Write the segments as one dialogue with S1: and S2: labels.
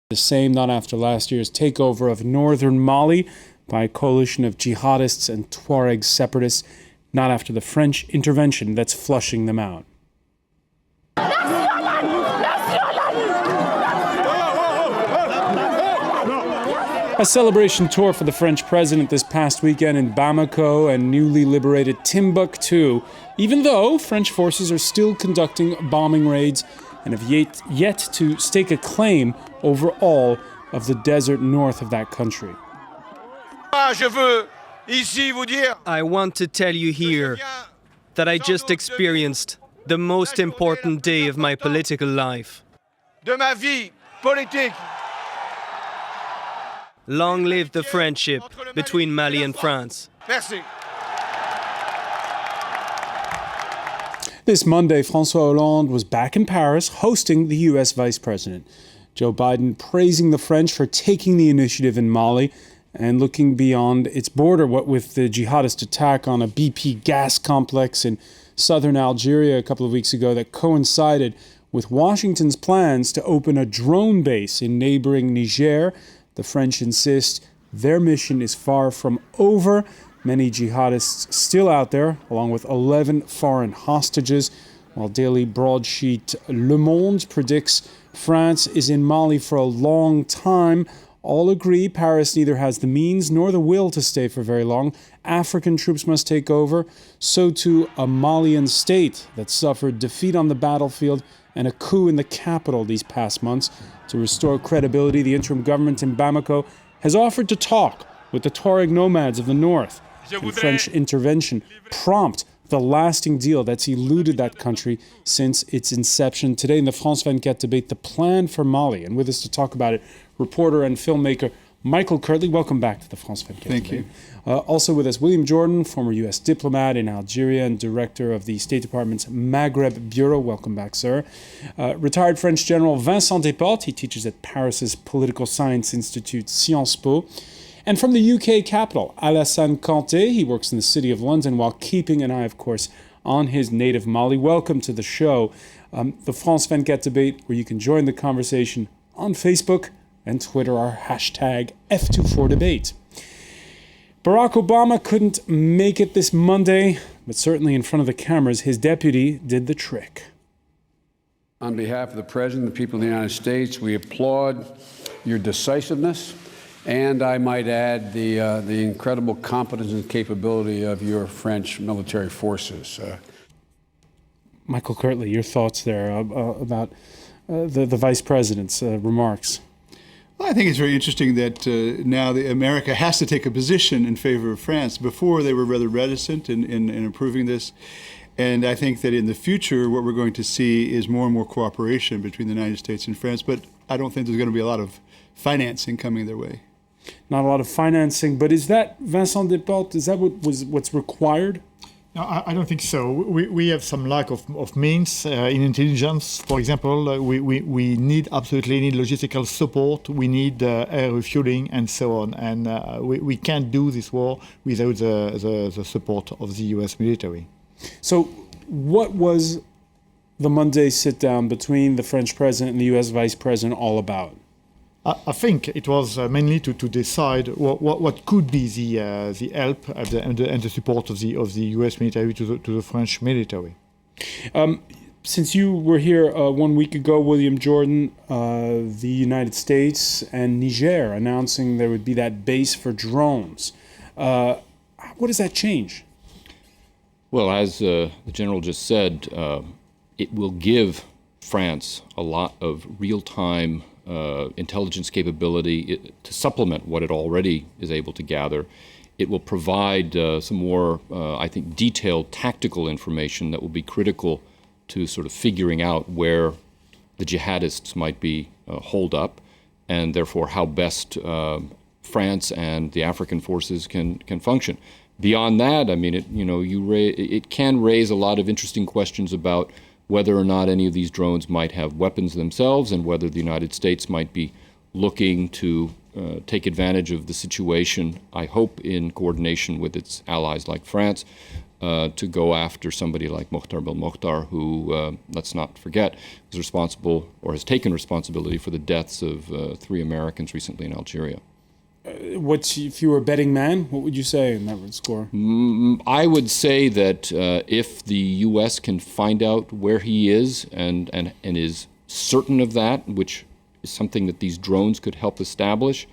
S1: The same not after last year's takeover of northern Mali by a coalition of jihadists and Tuareg separatists, not after the French intervention that's flushing them out. A celebration tour for the French president this past weekend in Bamako and newly liberated Timbuktu, even though French forces are still conducting bombing raids and have yet to stake a claim over all of the desert north of that country.
S2: I want to tell you here that I just experienced the most important day of my political life. Long live the friendship between Mali and France.
S1: This Monday, François Hollande was back in Paris hosting the U.S. Vice President. Joe Biden praising the French for taking the initiative in Mali and looking beyond its border, what with the jihadist attack on a BP gas complex in southern Algeria a couple of weeks ago that coincided with Washington's plans to open a drone base in neighboring Niger. The French insist their mission is far from over. Many jihadists still out there, along with 11 foreign hostages, while daily broadsheet Le Monde predicts France is in Mali for a long time. All agree Paris neither has the means nor the will to stay for very long. African troops must take over. So too a Malian state that suffered defeat on the battlefield and a coup in the capital these past months. To restore credibility, the interim government in Bamako has offered to talk with the Tuareg nomads of the north. And French intervention prompt the lasting deal that's eluded that country since its inception. Today in the France 24 debate, the plan for Mali. And with us to talk about it, reporter and filmmaker Michael Kirtley. Welcome back to the France 24
S3: Thank
S1: debate.
S3: you.
S1: Also with us, William Jordan, former U.S. diplomat in Algeria and director of the State Department's Maghreb Bureau. Welcome back, sir. Retired French General Vincent Desportes. He teaches at Paris's Political Science Institute, Sciences Po. And from the UK capital, Alassane Kanté. He works in the City of London while keeping an eye, of course, on his native Mali. Welcome to the show. The France 24 debate, where you can join the conversation on Facebook and Twitter, our hashtag F24debate. Barack Obama couldn't make it this Monday, but certainly in front of the cameras, his deputy did the trick.
S3: On behalf of the President and the people of the United States, we applaud your decisiveness, and I might add the incredible competence and capability of your French military forces.
S1: Michael Kirtley, your thoughts there about the Vice President's remarks?
S4: Well, I think it's very interesting that now America has to take a position in favor of France. Before, they were rather reticent in approving this. And I think that in the future, what we're going to see is more and more cooperation between the United States and France. But I don't think there's going to be a lot of financing coming their way.
S1: Not a lot of financing, but is that, Vincent Desportes, is that what's required?
S5: No, I don't think so. We have some lack of means in intelligence. For example, we absolutely need logistical support. We need air refueling and so on. And we can't do this war without the support of the U.S. military.
S1: So what was the Monday sit-down between the French president and the U.S. vice president all about?
S5: I think it was mainly to decide what could be the help and the support of the U.S. military to the French military.
S1: Since you were here 1 week ago, William Jordan, the United States and Niger announcing there would be that base for drones. What does that change?
S6: Well, as the General just said, it will give France a lot of real-time intelligence capability to supplement what it already is able to gather. It will provide some more, I think, detailed tactical information that will be critical to sort of figuring out where the jihadists might be holed up, and therefore how best France and the African forces can function. Beyond that, I mean, it can raise a lot of interesting questions about whether or not any of these drones might have weapons themselves, and whether the United States might be looking to take advantage of the situation, I hope in coordination with its allies like France, to go after somebody like Mokhtar Belmokhtar, who, let's not forget, was responsible or has taken responsibility for the deaths of 3 Americans recently in Algeria.
S1: If you were a betting man, what would you say in that score?
S6: I would say that if the U.S. can find out where he is and is certain of that, which is something that these drones could help establish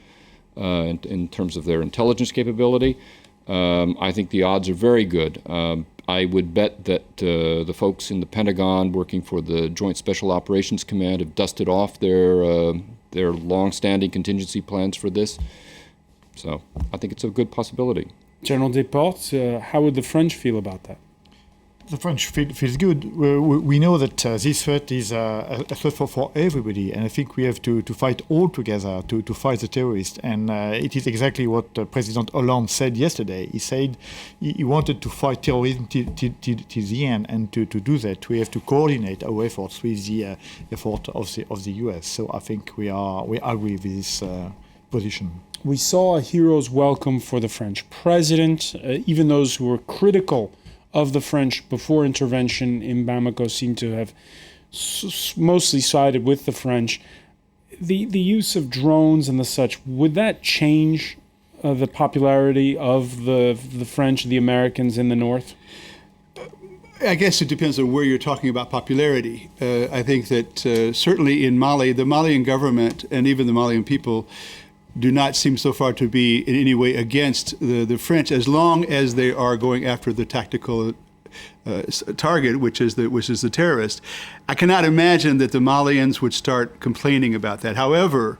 S6: in terms of their intelligence capability, I think the odds are very good. I would bet that the folks in the Pentagon working for the Joint Special Operations Command have dusted off their long-standing contingency plans for this. So I think it's a good possibility.
S1: General Desportes, how would the French feel about that?
S5: The French feels good. We know that this threat is a threat for everybody, and I think we have to fight all together to fight the terrorists. And it is exactly what President Hollande said yesterday. He said he wanted to fight terrorism till the end, and to do that, we have to coordinate our efforts with the effort of the US. So I think we agree with this position.
S1: We saw a hero's welcome for the French president. Even those who were critical of the French before intervention in Bamako seem to have mostly sided with the French. The use of drones and the such, would that change the popularity of the French, the Americans in the north?
S4: I guess it depends on where you're talking about popularity. I think that certainly in Mali, the Malian government and even the Malian people do not seem so far to be in any way against the French, as long as they are going after the tactical target, which is the terrorist. I cannot imagine that the Malians would start complaining about that. However,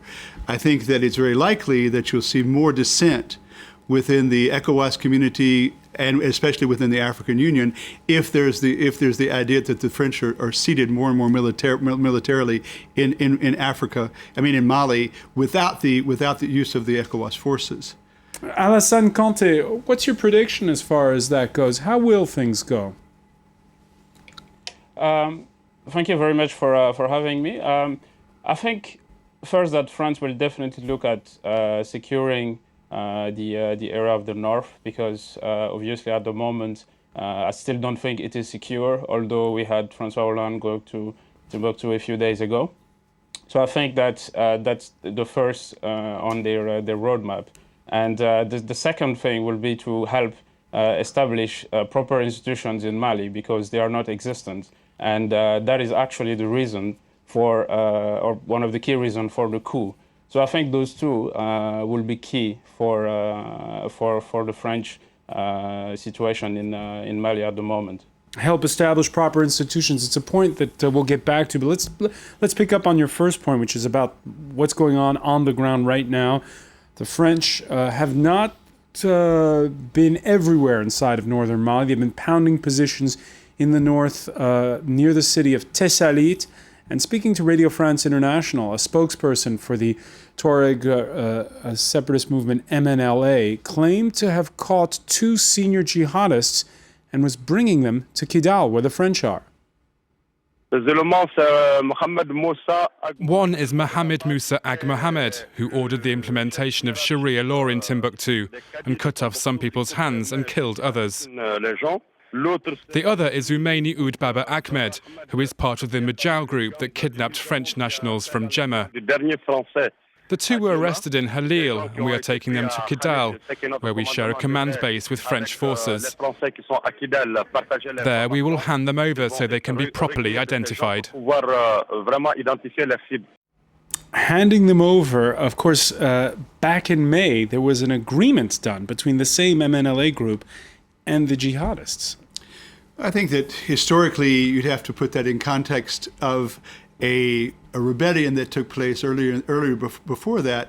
S4: I think that it's very likely that you'll see more dissent within the ECOWAS community and especially within the African Union, if there's the idea that the French are seated more and more militarily in Africa, in Mali, without the use of the ECOWAS forces.
S1: Alassane Kanté, what's your prediction as far as that goes? How will things go?
S7: Thank you very much for having me. I think first that France will definitely look at securing the area of the north, because obviously at the moment I still don't think it is secure, although we had François Hollande go to Timbuktu a few days ago. So I think that that's the first on their roadmap. And the second thing will be to help establish proper institutions in Mali, because they are not existent. And that is actually the reason for, or one of the key reasons for the coup. So I think those two will be key for the French situation in Mali at the moment.
S1: Help establish proper institutions. It's a point that we'll get back to, but let's pick up on your first point, which is about what's going on the ground right now. The French have not been everywhere inside of northern Mali. They've been pounding positions in the north near the city of Tessalit. And speaking to Radio France International, a spokesperson for the Tuareg separatist movement MNLA claimed to have caught 2 senior jihadists and was bringing them to Kidal, where the French are.
S8: One is Mohamed Moussa Ag Mohamed, who ordered the implementation of Sharia law in Timbuktu and cut off some people's hands and killed others. The other is Oumeini Oud Baba Ahmed, who is part of the Majau group that kidnapped French nationals from Jemma. The 2 were arrested in Halil, and we are taking them to Kidal, where we share a command base with French forces. There we will hand them over so they can be properly identified.
S1: Handing them over, of course, back in May, there was an agreement done between the same MNLA group and the jihadists.
S4: I think that historically you'd have to put that in context of a rebellion that took place earlier before that,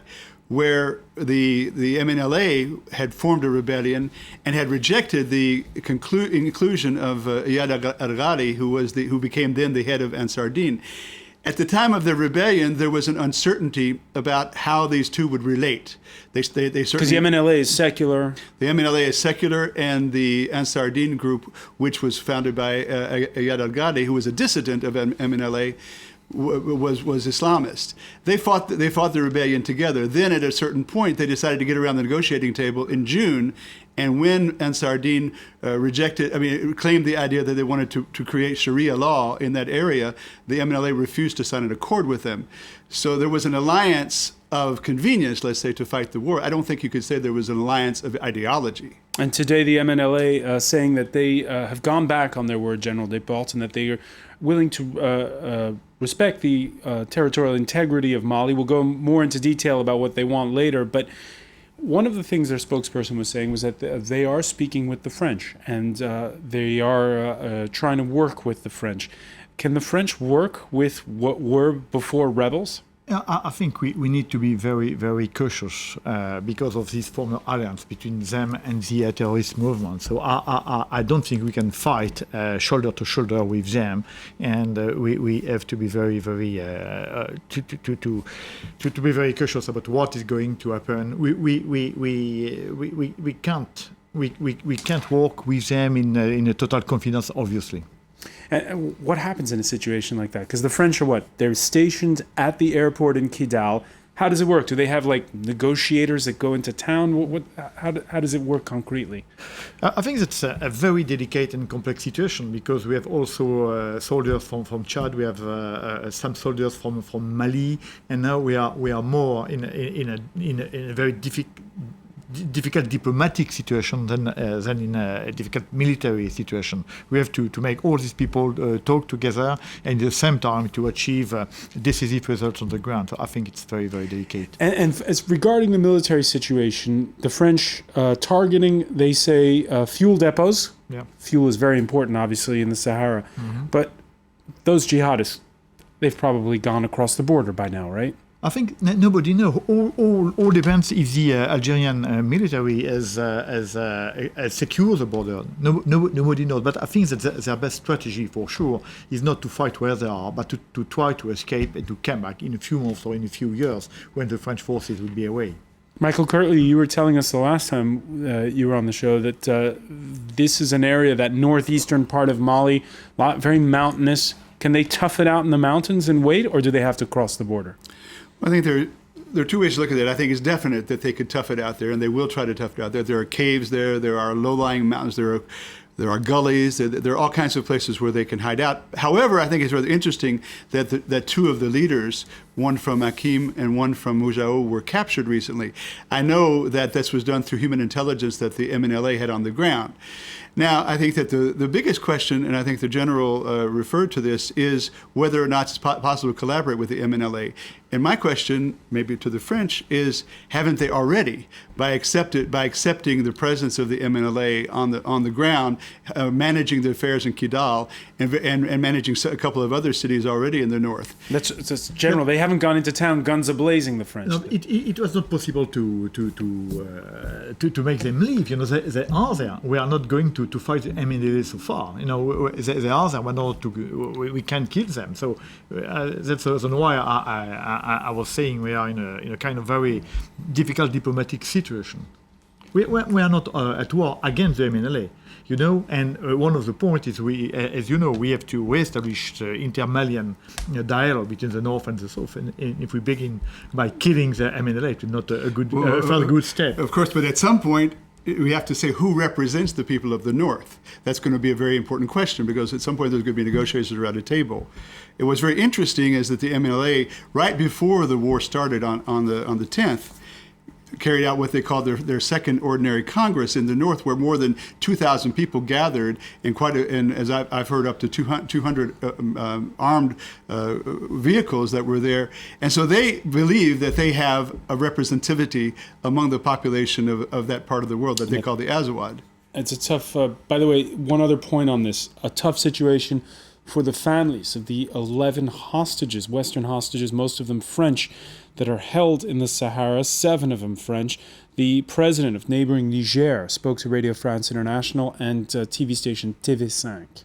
S4: where the MNLA had formed a rebellion and had rejected the inclusion of Iyad al-Ghali, who became then the head of Ansar Din. At the time of the rebellion, there was an uncertainty about how these two would relate. They certainly,
S1: because the MNLA is secular.
S4: The MNLA is secular, and the Ansar Din group, which was founded by Iyad al-Ghali, who was a dissident of MNLA, was Islamist. They fought the rebellion together. Then at a certain point, they decided to get around the negotiating table in June. And when Ansar Dine claimed the idea that they wanted to create Sharia law in that area, the MNLA refused to sign an accord with them. So there was an alliance of convenience, let's say, to fight the war. I don't think you could say there was an alliance of ideology.
S1: And today the MNLA saying that they have gone back on their word, General de Portes, and that they are willing to respect the territorial integrity of Mali. We'll go more into detail about what they want later, but one of the things their spokesperson was saying was that they are speaking with the French, and they are trying to work with the French. Can the French work with what were before rebels?
S5: I think we need to be very, very cautious because of this former alliance between them and the terrorist movement. So I don't think we can fight shoulder to shoulder with them, and we have to be very, very to be very cautious about what is going to happen. We can't work with them in a total confidence, obviously.
S1: And what happens in a situation like that? Because the French are what? They're stationed at the airport in Kidal. How does it work? Do they have like negotiators that go into town? How does it work concretely?
S5: I think it's a very delicate and complex situation because we have also soldiers from Chad. We have some soldiers from Mali, and now we are more in a very difficult diplomatic situation than in a difficult military situation. We have to make all these people talk together and at the same time to achieve decisive results on the ground. So I think it's very, very delicate.
S1: And as regarding the military situation, the French targeting, they say, fuel depots.
S5: Yeah.
S1: Fuel is very important, obviously, in the Sahara. Mm-hmm. But those jihadists, they've probably gone across the border by now, right?
S5: I think nobody knows. All depends if the Algerian military has secured the border. Nobody knows. But I think that their best strategy, for sure, is not to fight where they are, but to try to escape and to come back in a few months or in a few years when the French forces will be away.
S1: Michael Kirtley, you were telling us the last time you were on the show that this is an area, that northeastern part of Mali, very mountainous. Can they tough it out in the mountains and wait, or do they have to cross the border?
S4: I think there are two ways to look at it. I think it's definite that they could tough it out there, and they will try to tough it out there. There are caves there. There are low-lying mountains. There are gullies. There are all kinds of places where they can hide out. However, I think it's rather interesting that two of the leaders, one from Akim and one from Mujao, were captured recently. I know that this was done through human intelligence that the MNLA had on the ground. Now, I think that the biggest question, and I think the general referred to this, is whether or not it's possible to collaborate with the MNLA. And my question, maybe to the French, is haven't they already, by accepting the presence of the MNLA on the ground, managing the affairs in Kidal and managing a couple of other cities already in the north?
S1: That's general. They haven't gone into town guns a-blazing, the French.
S5: No, it was not possible to make them leave. You know, they are there. We are not going to fight the MNLA so far. You know, they are there. We can't kill them. So that's the reason why I was saying we are in a kind of very difficult diplomatic situation. We are not at war against the MNLA, you know, and one of the points is as you know, we have to reestablish the inter-Malian dialogue between the North and the South. And if we begin by killing the MNLA, it's not a good step.
S4: Of course, but at some point, we have to say who represents the people of the North. That's going to be a very important question because at some point there's going to be negotiations around a table. It was very interesting is that the MNLA, right before the war started on the 10th, carried out what they called their second ordinary Congress in the North, where more than 2,000 people gathered, and as I've heard, up to 200 armed vehicles that were there. And so they believe that they have a representativity among the population of that part of the world that they call the Azawad.
S1: It's a tough, by the way, one other point on this, a tough situation for the families of the 11 hostages, Western hostages, most of them French, that are held in the Sahara, 7 of them French. The president of neighboring Niger spoke to Radio France International and TV station TV5.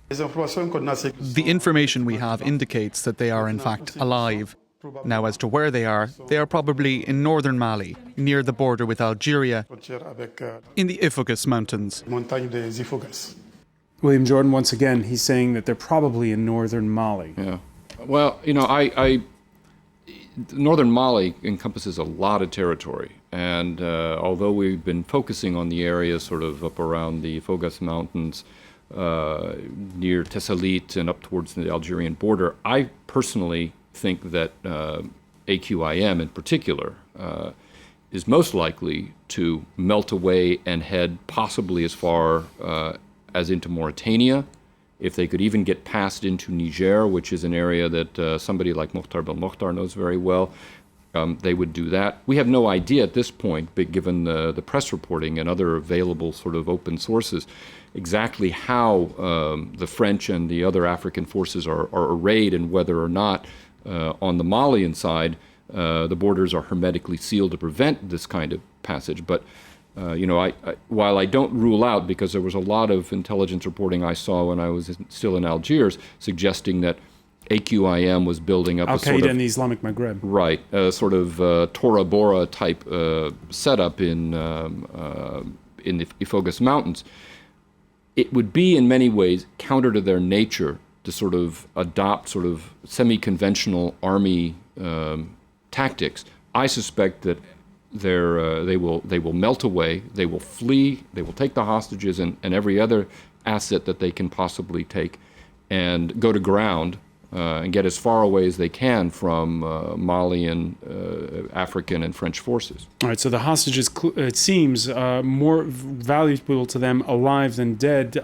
S9: The information we have indicates that they are in fact alive. Now, as to where they are probably in northern Mali, near the border with Algeria, in the Ifoghas Mountains.
S1: William Jordan, once again, he's saying that they're probably in northern Mali.
S6: Yeah. Well, northern Mali encompasses a lot of territory. And although we've been focusing on the area sort of up around the Fogas Mountains, near Tessalit and up towards the Algerian border, I personally think that AQIM in particular is most likely to melt away and head possibly as far as into Mauritania. If they could even get past into Niger, which is an area that somebody like Mokhtar Belmokhtar knows very well, they would do that. We have no idea at this point, but given the press reporting and other available sort of open sources, exactly how the French and the other African forces are arrayed and whether or not on the Malian side the borders are hermetically sealed to prevent this kind of passage. But while I don't rule out, because there was a lot of intelligence reporting I saw when I was still in Algiers suggesting that AQIM was building up
S1: Al
S6: a sort
S1: Qaeda
S6: of
S1: in the Islamic Maghreb.
S6: Right, a sort of Tora Bora type setup in the Ifoghas Mountains. It would be in many ways counter to their nature to sort of adopt sort of semi-conventional army tactics. I suspect that they will melt away, they will flee, they will take the hostages and every other asset that they can possibly take and go to ground and get as far away as they can from Malian, African, and French forces.
S1: All right, so the hostages, it seems, more valuable to them alive than dead.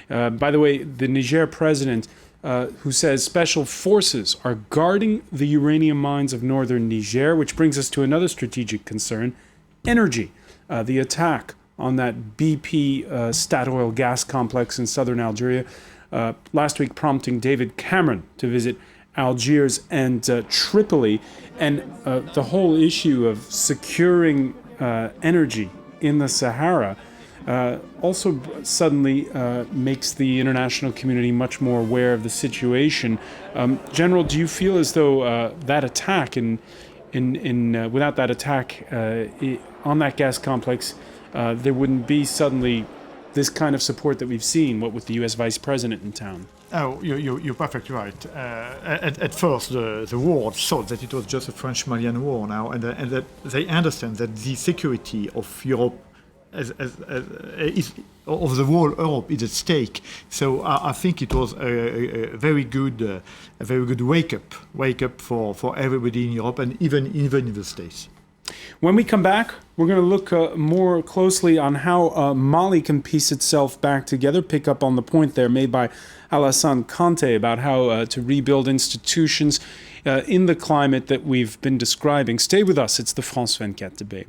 S1: By the way, the Niger president, who says special forces are guarding the uranium mines of northern Niger, which brings us to another strategic concern, energy. The attack on that BP Statoil gas complex in southern Algeria, last week prompting David Cameron to visit Algiers and Tripoli, and the whole issue of securing energy in the Sahara also suddenly makes the international community much more aware of the situation. General, do you feel as though that attack, without that attack on that gas complex, there wouldn't be suddenly this kind of support that we've seen, what with the U.S. Vice President in town?
S5: Oh, you're perfectly right. At first, the world thought that it was just a French-Malian war now, and that they understand that the security of Europe, of the whole Europe, is at stake. So I think it was a very good wake up for everybody in Europe and even in the States.
S1: When we come back, we're going to look more closely on how Mali can piece itself back together, pick up on the point there made by Alassane Kanté about how to rebuild institutions in the climate that we've been describing. Stay with us. It's the France 24 debate.